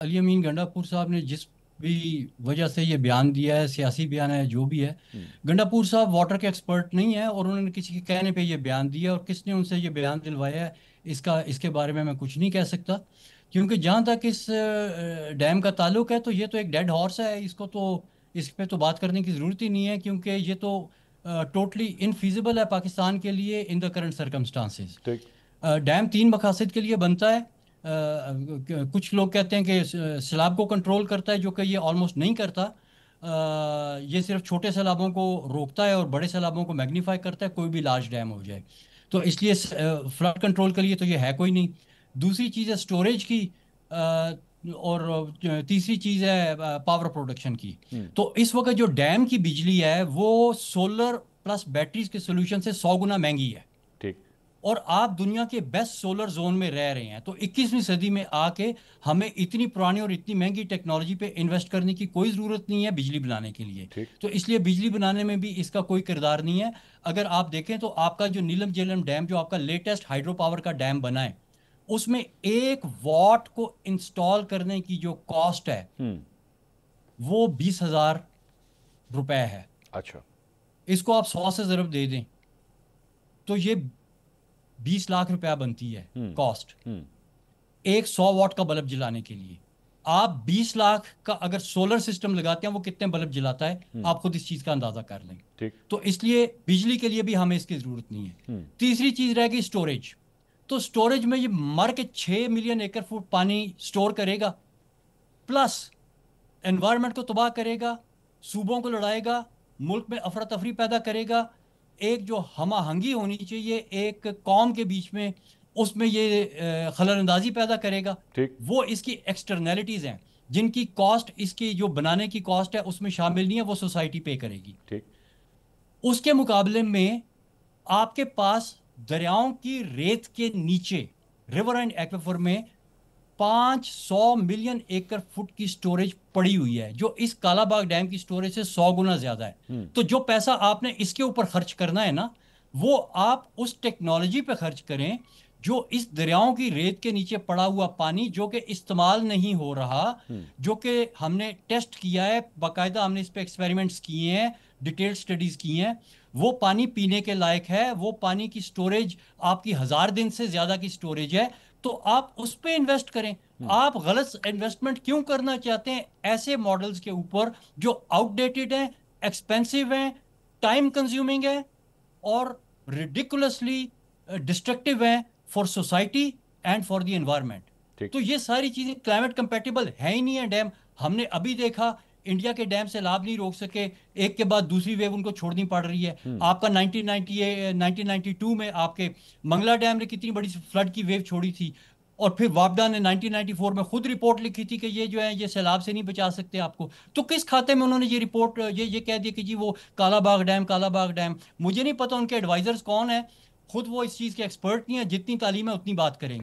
علی امین گنڈاپور صاحب نے جس بھی وجہ سے یہ بیان دیا ہے، سیاسی بیان ہے جو بھی ہے، ہوں، گنڈاپور صاحب واٹر کے ایکسپرٹ نہیں ہے، اور انہوں نے کسی کے کہنے پہ یہ بیان دیا، اور کس نے ان سے یہ بیان دلوایا ہے اس کے بارے میں کچھ نہیں کہہ سکتا، کیونکہ جہاں تک اس ڈیم کا تعلق ہے تو یہ تو ایک ڈیڈ ہارس ہے، اس پہ تو بات کرنے کی ضرورت ہی نہیں ہے، کیونکہ یہ تو ٹوٹلی انفیزیبل ہے پاکستان کے لیے ان دا کرنٹ سرکمسٹانسز۔ ٹھیک۔ ڈیم تین مقاصد کے لیے بنتا ہے۔ کچھ لوگ کہتے ہیں کہ سیلاب کو کنٹرول کرتا ہے، جو کہ یہ آلموسٹ نہیں کرتا۔ یہ صرف چھوٹے سیلابوں کو روکتا ہے اور بڑے سیلابوں کو میگنیفائی کرتا ہے، کوئی بھی لارج ڈیم ہو جائے تو۔ اس لیے فلڈ کنٹرول کے لیے تو یہ ہے کوئی نہیں۔ دوسری چیز ہے سٹوریج کی، اور تیسری چیز ہے پاور پروڈکشن کی۔ ہوں، تو اس وقت جو ڈیم کی بجلی ہے وہ سولر پلس بیٹریز کے سولوشن سے 100 گنا مہنگی ہے، ٹھیک۔ اور آپ دنیا کے بیسٹ سولر زون میں رہ رہے ہیں، تو 21ویں صدی میں آ کے ہمیں اتنی پرانی اور اتنی مہنگی ٹیکنالوجی پہ انویسٹ کرنے کی کوئی ضرورت نہیں ہے بجلی بنانے کے لیے۔ ٹھیک۔ تو اس لیے بجلی بنانے میں بھی اس کا کوئی کردار نہیں ہے۔ اگر آپ دیکھیں تو آپ کا جو نیلم جیلم ڈیم، جو آپ کا لیٹسٹ ہائیڈرو پاور کا ڈیم بنا ہے، اس میں 1 واٹ کو انسٹال کرنے کی جو کاسٹ ہے ہوں۔ وہ 20,000 روپے ہے۔ اچھا۔ اس کو آپ 100 سے ضرب دے دیں تو یہ 20 لاکھ روپیہ بنتی ہے ہوں، کاسٹ، ہوں، ایک 100 واٹ کا بلب جلانے کے لیے۔ آپ 20 لاکھ کا اگر سولر سسٹم لگاتے ہیں، وہ کتنے بلب جلاتا ہے ہوں، آپ خود اس چیز کا اندازہ کر لیں۔ ٹھیک۔ تو اس لیے بجلی کے لیے بھی ہمیں اس کی ضرورت نہیں ہے۔ ہوں، تیسری چیز رہ گئی سٹوریج۔ تو سٹوریج میں یہ مر کے 6 ملین ایکڑ فٹ پانی سٹور کرے گا، پلس انوائرمنٹ کو تباہ کرے گا، صوبوں کو لڑائے گا، ملک میں افراتفری پیدا کرے گا، ایک جو ہم آہنگی ہونی چاہیے ایک قوم کے بیچ میں، اس میں یہ خلل اندازی پیدا کرے گا۔ ٹھیک۔ وہ اس کی ایکسٹرنیلٹیز ہیں جن کی کاسٹ، اس کی جو بنانے کی کاسٹ ہے اس میں شامل نہیں ہے، وہ سوسائٹی پے کرے گی۔ ٹھیک۔ اس کے مقابلے میں آپ کے پاس دریاؤں کی ریت کے نیچے، ریور اینڈ ایکویفر میں 500 ملین ایکڑ فٹ کی سٹوریج پڑی ہوئی ہے، جو اس کالا باغ ڈیم کی سٹوریج سے 100 گنا زیادہ ہے۔ ہوں، تو جو پیسہ آپ نے اس کے اوپر خرچ کرنا ہے نا، وہ آپ اس ٹیکنالوجی پہ خرچ کریں جو اس دریاؤں کی ریت کے نیچے پڑا ہوا پانی، جو کہ استعمال نہیں ہو رہا، ہوں، جو کہ ہم نے ٹیسٹ کیا ہے باقاعدہ، ہم نے اس پہ ایکسپیریمنٹس کیے ہیں، ڈیٹیل سٹڈیز کی ہیں، وہ پانی پینے کے لائق ہے، وہ پانی کی سٹوریج آپ کی 1000 دن سے زیادہ کی سٹوریج ہے۔ تو آپ اس پہ انویسٹ کریں۔ ہوں، آپ غلط انویسٹمنٹ کیوں کرنا چاہتے ہیں ایسے ماڈلز کے اوپر جو آؤٹ ڈیٹڈ ہیں، ایکسپینسو ہیں، ٹائم کنزیومنگ ہیں، اور ریڈیکولسلی ڈسٹرکٹیو ہیں for society and for the environment. ٹھیک۔ تو یہ ساری چیزیں کلائمیٹ کمپیٹیبل ہے ہی نہیں ہے ڈیم۔ ہم نے ابھی دیکھا انڈیا کے ڈیم سے لاب نہیں روک سکے، ایک کے بعد دوسری ویو ان کو چھوڑنی پڑ رہی ہے۔ ہوں، آپ کا 1992 میں آپ کے منگلا ڈیم نے کتنی بڑی فلڈ کی ویو چھوڑی تھی، اور پھر وابڈا نے 1994 میں خود رپورٹ لکھی تھی کہ یہ جو ہے یہ سیلاب سے نہیں بچا سکتے آپ کو۔ تو کس کھاتے میں انہوں نے یہ رپورٹ یہ کہہ دیا کہ جی وہ کالا باغ ڈیم، کالا باغ ڈیم؟ مجھے نہیں پتا ان کے ایڈوائزرز کون ہیں، خود وہ اس چیز کے ایکسپرٹ نہیں ہیں، جتنی تعلیم ہے اتنی بات کریں گے۔